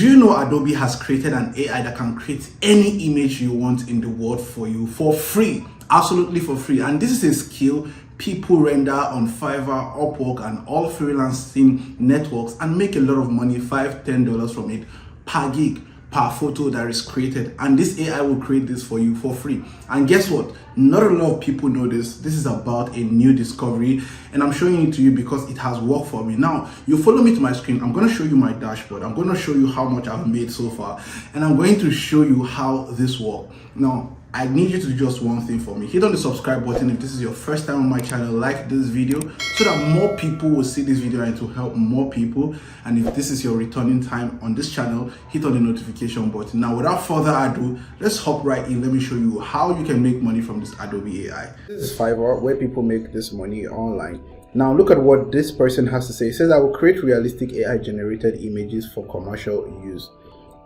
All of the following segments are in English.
Do you know Adobe has created an AI that can create any image you want in the world for you for free, absolutely for free? And this is a skill people render on Fiverr, Upwork, and all freelancing networks and make a lot of money, $5–10 from it per gig, per photo that is created. And this AI will create this for you for free. And guess what? Not a lot of people know this. This is about a new discovery, and I'm showing it to you because it has worked for me. Now, you follow me to my screen. I'm going to show you my dashboard. I'm going to show you how much I've made so far, and I'm going to show you how this works. Now, I need you to do just one thing for me. Hit on the subscribe button if this is your first time on my channel. Like this video so that more people will see this video and to help more people. And if this is your returning time on this channel, hit on the notification button. Now, without further ado, let's hop right in. Let me show you how you can make money from this Adobe AI. This is Fiverr, where people make this money online. Now, look at what this person has to say. It says, I will create realistic AI generated images for commercial use.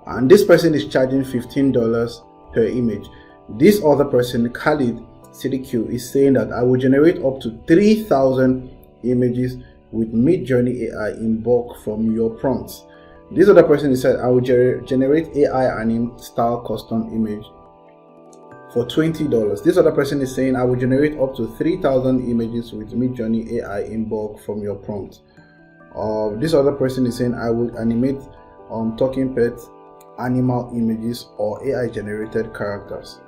And this person is charging $15 per image. This other person, Khalid CDQ, is saying that I will generate up to 3,000 images with Midjourney AI in bulk from your prompts. This other person is said I will generate AI anim style custom image for $20. This other person is saying I will generate up to 3,000 images with Midjourney AI in bulk from your prompt. This other person is saying I will animate talking pets, animal images, or AI generated characters.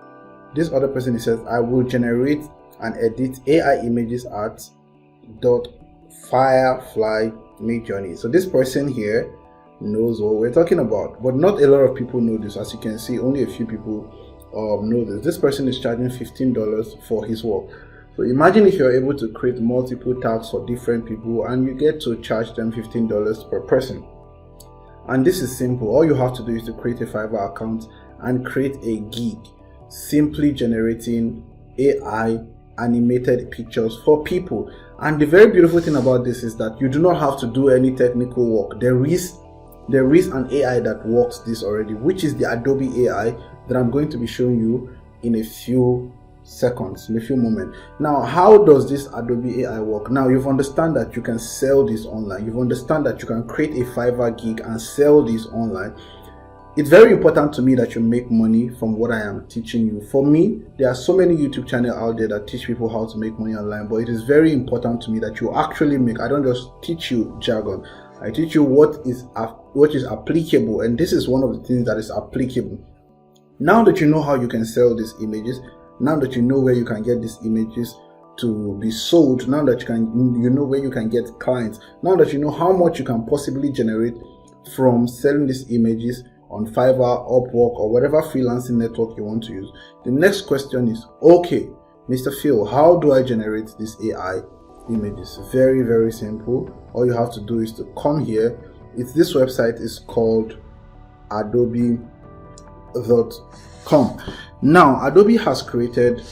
This other person says I will generate and edit AI images at Firefly Midjourney. So this person here knows what we're talking about, but not a lot of people know this. As you can see, only a few people know this. This person is charging $15 for his work. So imagine if you're able to create multiple tasks for different people and you get to charge them $15 per person. And this is simple. All you have to do is to create a Fiverr account and create a gig, simply generating AI animated pictures for people. And the very beautiful thing about this is that you do not have to do any technical work. There is an AI that works this already, which is the Adobe AI that I'm going to be showing you in a few seconds, in a few moments. Now, how does this Adobe AI work? Now, you've understand that you can sell this online. You've understand that you can create a Fiverr gig and sell this online. It's very important to me that you make money from what I am teaching you. For me, there are so many YouTube channels out there that teach people how to make money online, but it is very important to me that you actually make. I don't just teach you jargon. I teach you what is applicable, and this is one of the things that is applicable. Now that you know how you can sell these images, now that you know where you can get these images to be sold, now that you know where you can get clients, now that you know how much you can possibly generate from selling these images on Fiverr, Upwork, or whatever freelancing network you want to use, the next question is, okay, Mr. Phil, how do I generate these AI images? Very, very simple. All you have to do is to come here. This website is called adobe.com. Now, Adobe has created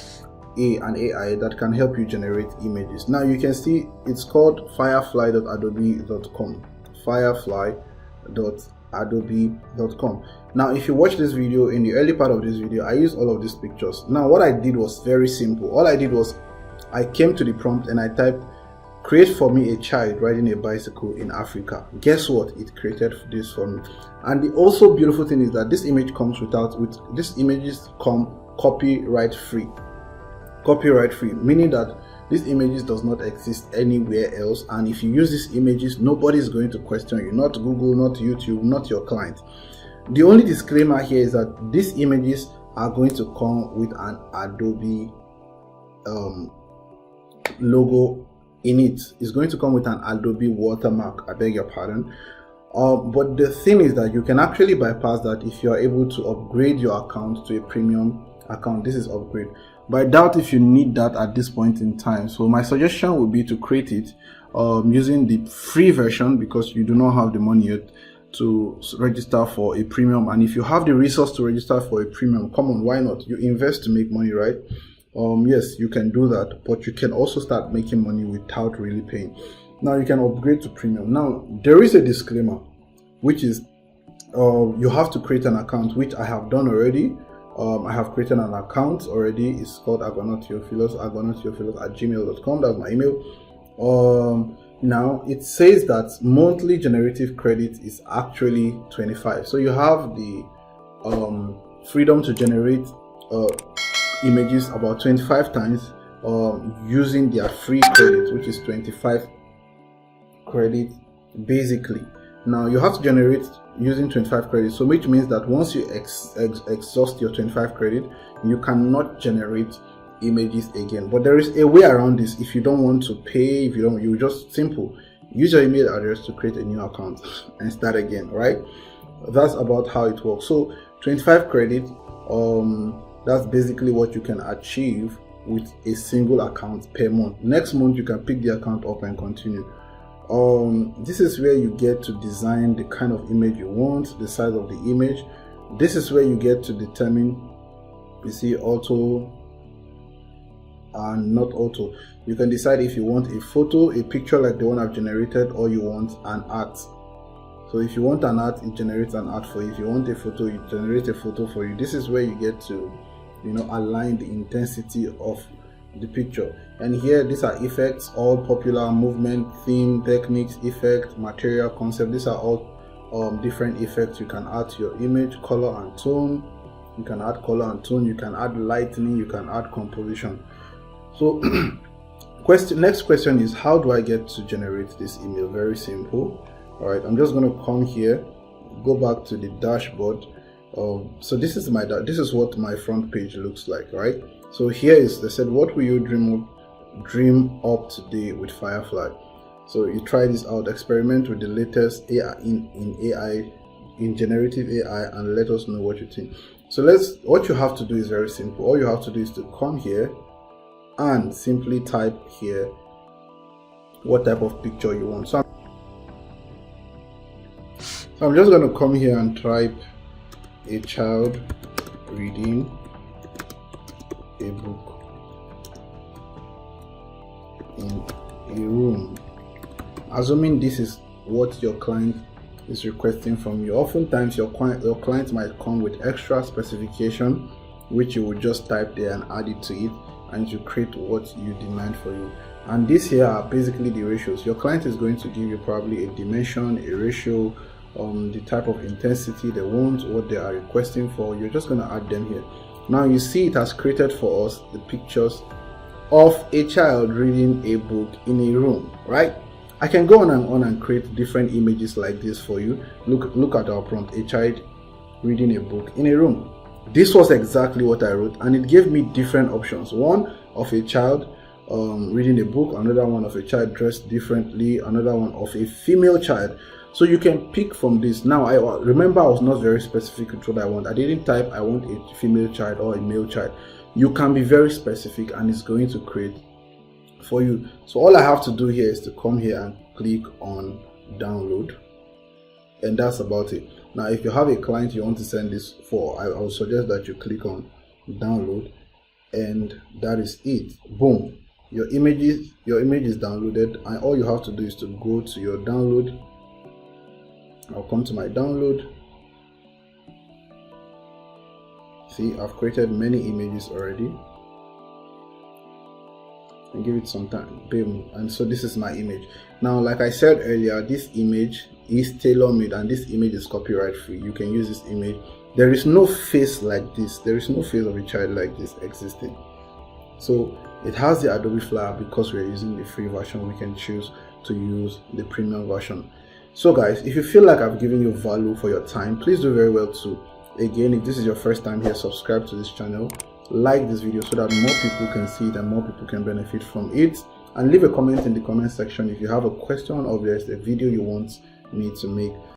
an AI that can help you generate images. Now, you can see it's called firefly.adobe.com. Firefly.adobe.com. Now, if you watch this video, in the early part of this video, I used all of these pictures. Now, what I did was very simple. All I did was I came to the prompt and I typed, create for me a child riding a bicycle in Africa. Guess what? It created this for me. And the also beautiful thing is that this image comes these images come copyright free. Copyright free, meaning that these images does not exist anywhere else, and if you use these images, nobody is going to question you. Not Google, not YouTube, not your client. The only disclaimer here is that these images are going to come with an Adobe logo in it. It's going to come with an Adobe watermark, I beg your pardon. But the thing is that you can actually bypass that if you are able to upgrade your account to a premium account. This is upgrade, but I doubt if you need that at this point in time. So my suggestion would be to create it using the free version, because you do not have the money yet to register for a premium. And if you have the resource to register for a premium, come on, why not? You invest to make money, right? Yes, you can do that, but you can also start making money without really paying. Now you can upgrade to premium. Now there is a disclaimer, which is you have to create an account, which I have done already. I have created an account already. It's called agonatheophilus@gmail.com. That's my email. Now it says that monthly generative credit is actually 25. So you have the freedom to generate images about 25 times using their free credit, which is 25 credit basically. Now you have to generate using 25 credits, so which means that once you exhaust your 25 credit, you cannot generate images again. But there is a way around this. If you don't want to pay, if you don't, you just simple use your email address to create a new account and start again, right? That's about how it works. So 25 credit, that's basically what you can achieve with a single account per month. Next month you can pick the account up and continue. This is where you get to design the kind of image you want, the size of the image. This is where you get to determine, you see, auto and not auto. You can decide if you want a photo, a picture like the one I've generated, or you want an art. So if you want an art, it generates an art for you. If you want a photo, it generates a photo for you. This is where you get to, align the intensity of the picture. And here, these are effects, all popular: movement, theme, techniques, effect, material, concept. These are all different effects you can add to your image. Color and tone, you can add color and tone, you can add lightning, you can add composition. So next question is, how do I get to generate this email? Very simple. All right, I'm just going to come here, go back to the dashboard. So this is what my front page looks like, right? So here is, they said, what will you dream up today with Firefly? So you try this out, experiment with the latest AI in generative AI, and let us know what you think. So what you have to do is very simple. All you have to do is to come here and simply type here what type of picture you want. So I'm just going to come here and type a child reading a book in a room, assuming this is what your client is requesting from you. Oftentimes your client might come with extra specification, which you will just type there and add it to it, and you create what you demand for you. And these here are basically the ratios. Your client is going to give you probably a dimension, a ratio, the type of intensity they want, what they are requesting for. You're just going to add them here. Now you see it has created for us the pictures of a child reading a book in a room, right? I can go on and create different images like this for you. Look at our prompt, a child reading a book in a room. This was exactly what I wrote, and it gave me different options. One of a child reading a book, another one of a child dressed differently, another one of a female child. So you can pick from this. Now I remember I was not very specific with what I want. I didn't type I want a female child or a male child. You can be very specific and it's going to create for you. So all I have to do here is to come here and click on download, and that's about it. Now if you have a client you want to send this for, I would suggest that you click on download, and that is it. Boom, your image is downloaded, and all you have to do is to go to your download. I'll come to my download. See, I've created many images already, and give it some time. Boom. And so this is my image. Now, like I said earlier, this image is tailor-made and this image is copyright free. You can use this image. There is no face like this. There is no face of a child like this existing. So it has the Adobe Flyer. Because we're using the free version, we can choose to use the premium version. So guys, if you feel like I've given you value for your time, please do very well to, again, if this is your first time here, subscribe to this channel, like this video so that more people can see it and more people can benefit from it, and leave a comment in the comment section if you have a question or there's a video you want me to make.